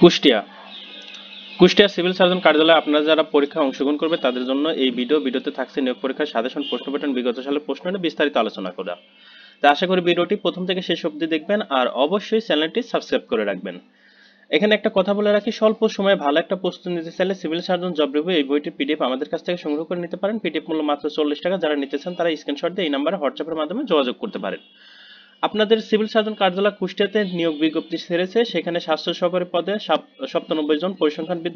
Kushtia Kushtia civil surgeon কার্যালয়ে আপনারা যারা পরীক্ষায় অংশগ্রহণ করবে তাদের জন্য এই ভিডিওতে থাকছে নিয়োগ পরীক্ষার সাজেশন প্রশ্ন প্যাটার্ন বিগত সালের প্রশ্ন নিয়ে বিস্তারিত আলোচনা করা। তা আশা করি ভিডিওটি প্রথম থেকে শেষ অবধি দেখবেন আর অবশ্যই চ্যানেলটি সাবস্ক্রাইব করে রাখবেন। এখানে একটা কথা বলে রাখি, স্বল্প সময়ে ভালো একটা প্রস্তুতি নিতে চাইলে সিভিল সার্জন জব রিভিউ এই বইটির পিডিএফ আমাদের কাছ থেকে সংগ্রহ করে নিতে পারেন। পিডিএফ মূল্য মাত্র 40 টাকা। যারা নিতে চান তারা স্ক্রিনশট দিয়ে এই নাম্বারে হোয়াটসঅ্যাপের মাধ্যমে যোগাযোগ করতে পারেন। আপনাদের সিভিল সার্জন কার্যালয় কুষ্টিয়াতে নিয়োগ বিজ্ঞপ্তি ছেড়েছে। সেখানে স্বাস্থ্য সহকারী পদে 97 জন, পরিসংখ্যানবিদ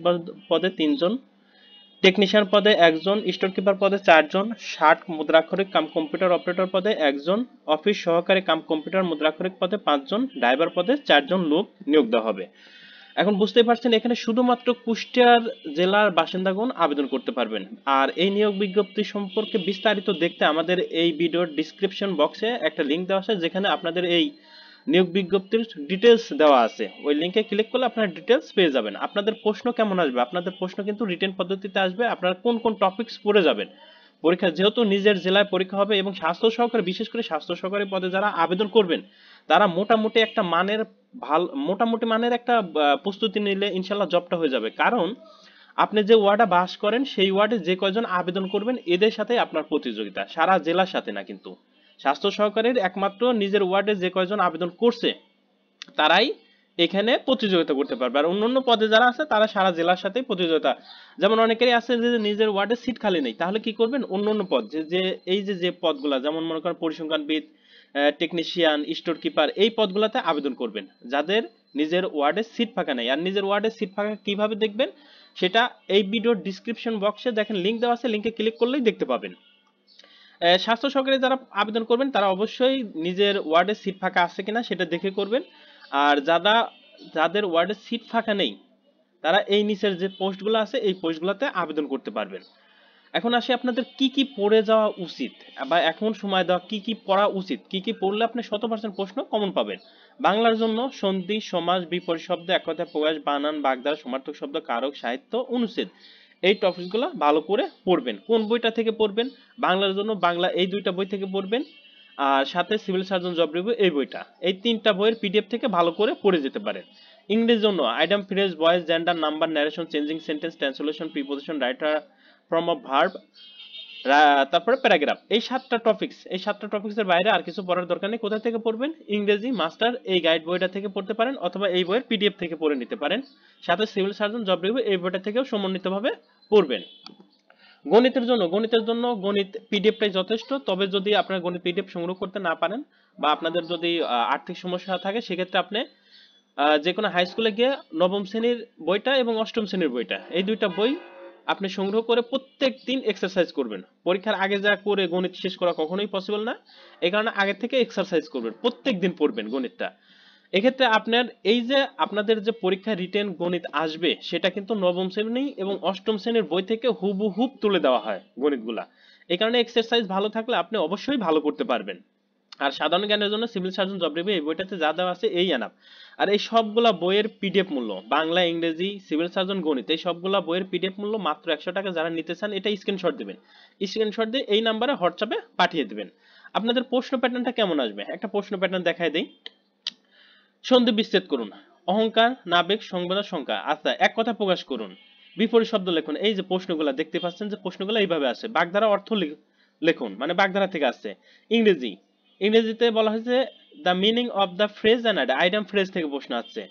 পদে 3 জন, টেকনিশিয়ান পদে 1 জন, স্টোর কিপার পদে 4 জন, 60 মুদ্রাক্ষরিক কাম কম্পিউটার অপারেটর পদে 1 জন, অফিস সহকারী কাম কম্পিউটার মুদ্রাক্ষরিক পদে 5 জন, ড্রাইভার পদে 4 জন লোক নিয়োগ দেওয়া হবে। এখন বুঝতেই পারছেন এখানে শুধুমাত্র কুষ্টিয়ার জেলার বাসিন্দাগণ আবেদন করতে পারবেন। আর এই নিয়োগ বিজ্ঞপ্তি সম্পর্কে বিস্তারিত দেখতে আমাদের এই ভিডিওর ডিসক্রিপশন বক্সে একটা লিংক দেওয়া আছে, যেখানে আপনাদের এই নিয়োগ বিজ্ঞপ্তির ডিটেলস দেওয়া আছে। ওই লিংকে ক্লিক করলে আপনারা ডিটেলস পেয়ে যাবেন। আপনাদের প্রশ্ন কেমন আসবে, আপনাদের প্রশ্ন কিন্তু রিটেন পদ্ধতিতে আসবে। আপনারা কোন কোন টপিকস পড়ে যাবেন পরীক্ষা, যেহেতু নিজের জেলায় পরীক্ষা হবে এবং স্বাস্থ্য সহকারী, বিশেষ করে স্বাস্থ্য সহকারী পদে যারা আবেদন করবেন তারা মোটামুটি একটা প্রস্তুতি নিলে ইনশাল্লাহ জবটা হয়ে যাবে। কারণ আপনি যে ওয়ার্ডে বাস করেন সেই ওয়ার্ডে যে কয়জন আবেদন করবেন এদের সাথে আপনার প্রতিযোগিতা, সারা জেলার সাথে না। কিন্তু স্বাস্থ্য সহকারীর একমাত্র নিজের ওয়ার্ডে যে কয়জন আবেদন করছে তারাই এখানে প্রতিযোগিতা করতে পারবে। আর অন্যান্য পদে যারা আছে তারা সারা জেলার সাথে প্রতিযোগিতা। যেমন অনেকেরই আছে যে নিজের ওয়ার্ডে সিট খালি নেই, তাহলে কি করবেন, অন্যান্য পদ যে পদগুলা, যেমন মনে করেন পরিসংখ্যানবিদ, টেকনিশিয়ান, স্টোর কিপার, এই পদগুলোতে আবেদন করবেন যাদের নিজের ওয়ার্ডে সিট ফাঁকা নেই। আর নিজের ওয়ার্ডে সিট ফাঁকা কিভাবে দেখবেন সেটা এই ভিডিওর ডিসক্রিপশন বক্সে দেখেন লিংক দেওয়া আছে, লিংকে ক্লিক করলেই দেখতে পাবেন। স্বাস্থ্য সহকারী যারা আবেদন করবেন তারা অবশ্যই নিজের ওয়ার্ডে সিট ফাঁকা আছে কিনা সেটা দেখে করবেন। আর যাদের ওয়ার্ডে সিট ফাঁকা নেই তারা এই নিচের যে পোস্টগুলো আছে এই পোস্টগুলোতে আবেদন করতে পারবেন। এখন আসি আপনাদের কি কি পড়ে যাওয়া উচিত, বা এখন সময় দেওয়া কি কি পড়া উচিত, কি কি পড়লে আপনি 100% প্রশ্ন কমন পাবেন। বাংলার জন্য সন্ধি, সমাস, বিপরীত শব্দ, এক কথায় প্রকাশ, বানান, বাগধারা, সমার্থক শব্দ, কারক, সাহিত্য, অনুচ্ছেদ, এই টপিকগুলো ভালো করে পড়বেন। কোন বইটা থেকে পড়বেন? বাংলার জন্য বাংলা এই দুইটা বই থেকে পড়বেন, আর সাথে সিভিল সার্জন জব রিভিউ এই বইটা, এই তিনটা বইয়ের পিডিএফ থেকে ভালো করে পড়ে যেতে পারেন। ইংরেজির জন্য item, phrase, voice, gender, number, narration, changing sentence, translation, preposition, writer, form of verb, তারপরে প্যারাগ্রাফ, এই 7টা টপিকস। এই 7টা টপিক্সের বাইরে আর কিছু পড়ার দরকার নেই। কোথা থেকে পড়বেন? ইংরেজি মাস্টার এই গাইড বইটা থেকে পড়তে পারেন, অথবা এই বইয়ের পিডিএফ থেকে পড়ে নিতে পারেন। সাথে সিভিল সার্জন জব রিভিউ এই বইটা থেকেও সমন্বিতভাবে পড়বেন। গণিতের জন্য গণিত পিডিএফটাই যথেষ্ট। তবে যদি আপনার গণিত পিডিএফ সংগ্রহ করতে না পারেন বা আপনাদের যদি আর্থিক সমস্যা থাকে, সেক্ষেত্রে আপনি যে কোনো হাই স্কুলে গিয়ে নবম শ্রেণীর বইটা এবং অষ্টম শ্রেণীর বইটা, এই দুইটা বই আপনি সংগ্রহ করে প্রত্যেক দিন এক্সারসাইজ করবেন। পরীক্ষার আগে যা করে গণিত শেষ করা কখনোই পসিবল না, এই কারণে আগে থেকে এক্সারসাইজ করবেন, প্রত্যেক দিন পড়বেন গণিতটা। এক্ষেত্রে আপনার এই যে আপনাদের যে পরীক্ষা রিটেন গণিত আসবে সেটা কিন্তু নবম শ্রেণী এবং অষ্টম শ্রেণীর বই থেকে হুবহুব তুলে দেওয়া হয় গণিতগুলা। এই কারণে এক্সারসাইজ ভালো থাকলে আপনি অবশ্যই ভালো করতে পারবেন। আর সাধারণ জ্ঞানের জন্য সিভিল সার্জন জব রিভিউ এই বইটাতে যা দেওয়া আছে এই এনাফ। আর এই সবগুলা বইয়ের পিডিএফ মূল্য, বাংলা, ইংরেজি, সিভিল সার্জন, গণিত, এই সবগুলা বইয়ের পিডিএফ মূল্য মাত্র 100 টাকা। যারা নিতে চান এটা স্ক্রিনশট দিবেন, স্ক্রিনশট দিয়ে এই নাম্বারে হোয়াটসঅ্যাপে পাঠিয়ে দিবেন। আপনাদের প্রশ্ন প্যাটার্নটা কেমন আসবে একটা প্রশ্ন প্যাটার্ন দেখায় দেই। সন্ধি বিচ্ছেদ করুন, অহংকার, নাবেগ, সংবেদনা, সংখ্যা, আচ্ছা এক কথা প্রকাশ করুন, বিপরীত শব্দ লিখুন। এই যে প্রশ্নগুলো দেখতে পাচ্ছেন যে প্রশ্নগুলো এইভাবে আসে। বাগধারা অর্থ লিখুন, মানে বাগধারা থেকে আসছে। ইংরেজিতে বলা হয়েছে the meaning of the phrase and item, phrase থেকে প্রশ্ন আসছে,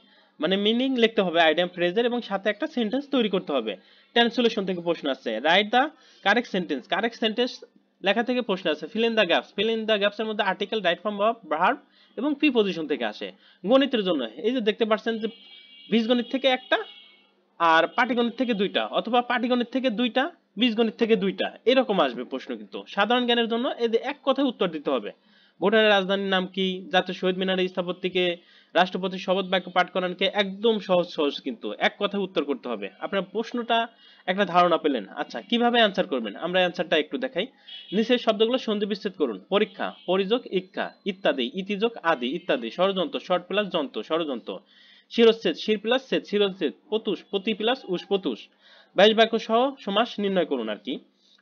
মানে মিনিং লিখতে হবে আইটেম ফ্রেজের এবং সাথে একটা সেন্টেন্স তৈরি করতে হবে। ট্রান্সলেশন থেকে প্রশ্ন আসছে। রাইট দ্য কারেক্ট সেন্টেন্স লেখা থেকে প্রশ্ন আছে। ফিল ইন দ্য গ্যাপস এর মধ্যে article, right form of verb এবং প্রিপোজিশন থেকে আসে। গণিতের জন্য এই যে দেখতে পাচ্ছেন যে বীজগণিত থেকে একটা, আর পাটিগণিত থেকে দুইটা, অথবা পাটিগণিত থেকে দুইটা, বীজগণিত থেকে দুইটা, এরকম আসবে প্রশ্ন। কিন্তু সাধারণ জ্ঞানের জন্য এই যে এক কথায় উত্তর দিতে হবে। ভুটানের রাজধানীর নাম কি, জাতীয় শহীদ মিনারের স্থপতিকে, রাষ্ট্রপতির শপথ বাক্য পাঠ করান কে, একদম সহজ কিন্তু এক কথায় উত্তর করতে হবে। আপনার প্রশ্নটা একটা ধারণা পেলেন। আচ্ছা কিভাবে অ্যান্সার করবেন আমরা অ্যান্সারটা একটু দেখাই। নিচের শব্দগুলো সন্ধি বিচ্ছেদ করুন। পরীক্ষা, পরিযোগ, ইচ্ছা, ইত্যাদি, ইতিযোগ, আদি, ইত্যাদি। ষড়যন্ত্র, শর্ট প্লাস যন্ত্র, ষড়যন্ত্র। শিরচ্ছেদ, শির প্লাস ছেদ, শিরচ্ছেদ। পতুষ, পতি প্লাস উস, পতুষ। 22 বাক্য সহ সমাস নির্ণয় করুন আর কি।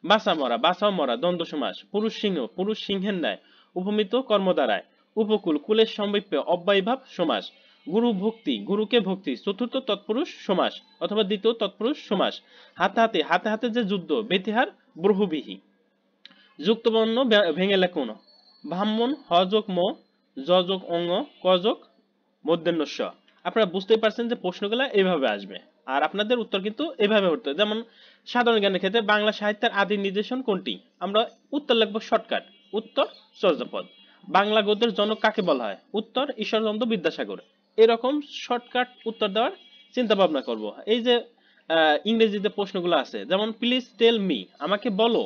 বাঁচা মরা, বাঁচাও মরা, দ্বন্দ্ব সমাস। পুরুষ সিংহ, পুরুষ সিংহের ন্যায়। উপমিত কর্ম দ্বারায়। উপকূল, কুলের সমীপে, অব্যয়ীভাব সমাস। গুরু ভক্তি, গুরুকে ভক্তি, চতুর্থ তৎপুরুষ সমাস অথবা দ্বিতীয় তৎপুরুষ সমাস। হাতে হাতে, হাতে হাতে যে যুদ্ধ, বেতিহার ব্রহুবিহি। যুক্তবর্ণ ভেঙে লেখুন, ব্রাহ্মণ, হযোগ ম, যযোগ অঙ্গ, কযোগ মধ্যাহ্ন স। আপনারা বুঝতেই পারছেন যে প্রশ্নগুলো এইভাবে আসবে, আর আপনাদের উত্তর কিন্তু এইভাবে হতো। যেমন সাধারণ জ্ঞানের ক্ষেত্রে বাংলা সাহিত্যের আদি নিদর্শন কোনটি, আমরা উত্তর লিখবো শর্টকাট, উত্তর চর্যাপদ। বাংলা গদ্যের জনক কাকে বলা হয়, উত্তর ঈশ্বরচন্দ্র বিদ্যাসাগর। এরকম শর্টকাট উত্তর দেওয়ার চিন্তা ভাবনা করব। এই যে ইংরেজিতে প্রশ্নগুলো আছে, যেমন প্লিজ টেল মি, আমাকে বলো,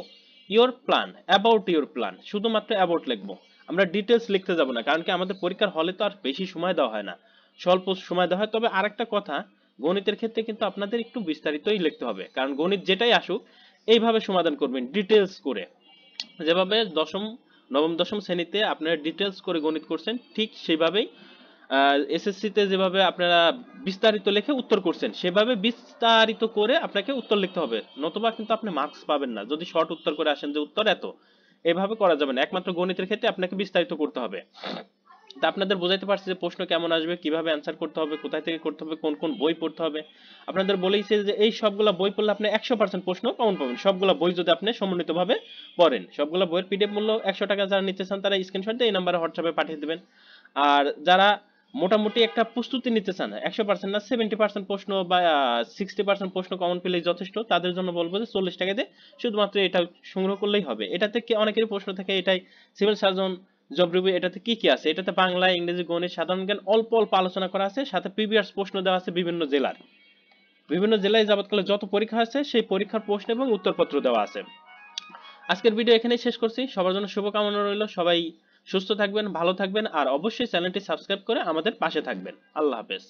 your plan, about your plan, শুধুমাত্র অ্যাবাউট লিখবো, আমরা ডিটেলস লিখতে যাব না, কারণ কি আমাদের পরীক্ষার হলে তো আর বেশি সময় দেওয়া হয় না, স্বল্প সময় দেওয়া হয়। তবে আরেকটা কথা, গণিতের ক্ষেত্রে কিন্তু আপনাদের একটু বিস্তারিতই লিখতে হবে, কারণ গণিত যেটাই আসুক এইভাবে সমাধান করবেন ডিটেলস করে। যেভাবে নবম দশম শ্রেণীতে আপনারা ডিটেলস করে গণিত করছেন, ঠিক সেভাবেই এসএসসি তে যেভাবে আপনারা বিস্তারিত লিখে উত্তর করছেন, সেভাবে বিস্তারিত করে আপনাকে উত্তর লিখতে হবে, নতুবা কিন্তু আপনি মার্কস পাবেন না যদি শর্ট উত্তর করে আসেন যে উত্তর এত। এভাবে করা যাবে না, একমাত্র গণিতের ক্ষেত্রে আপনাকে বিস্তারিত করতে হবে। তা আপনাদের বোঝাইতে পারছি যে প্রশ্ন কেমন আসবে, কিভাবে অ্যান্সার করতে হবে, কোথায় থেকে করতে হবে, কোন কোন বই পড়তে হবে। আপনাদের বলেইছে যে এই সবগুলা বই পড়লে আপনি 100% প্রশ্ন কমন পাবেন, সবগুলা বই যদি আপনি সমন্বিতভাবে পড়েন। সবগুলা বইয়ের পিডিএফ মূল্য 100 টাকা, যারা নিতে চান তারা স্ক্রিনশট দিয়ে এই নাম্বারে হোয়াটসঅ্যাপে পাঠিয়ে দেবেন। আর যারা মোটামুটি একটা প্রস্তুতি নিতে চান, 100% না 70% প্রশ্ন বা 60% প্রশ্ন কমন পেলেই যথেষ্ট, তাদের জন্য বলবো যে 40 টাকা দিয়ে শুধুমাত্র এটা সংগ্রহ করলেই হবে। এটাতে কি অনেকেরই প্রশ্ন থাকে, এটাই সিভিল সার্জন জব রিভিউ, এটাতে কি কি আছে, এটাতে বাংলা, ইংরেজি, গণিত, সাধারণ জ্ঞান অল্প অল্প আলোচনা করা আছে, সাথে প্রিভিয়াস প্রশ্ন দেওয়া আছে বিভিন্ন জেলার, বিভিন্ন জেলায় যাবতকালে যত পরীক্ষা আছে সেই পরীক্ষার প্রশ্ন এবং উত্তরপত্র দেওয়া আছে। আজকের ভিডিও এখানেই শেষ করছি, সবার জন্য শুভকামনা রইল, সবাই সুস্থ থাকবেন, ভালো থাকবেন, আর অবশ্যই চ্যানেলটি সাবস্ক্রাইব করে আমাদের পাশে থাকবেন। আল্লাহ হাফেজ।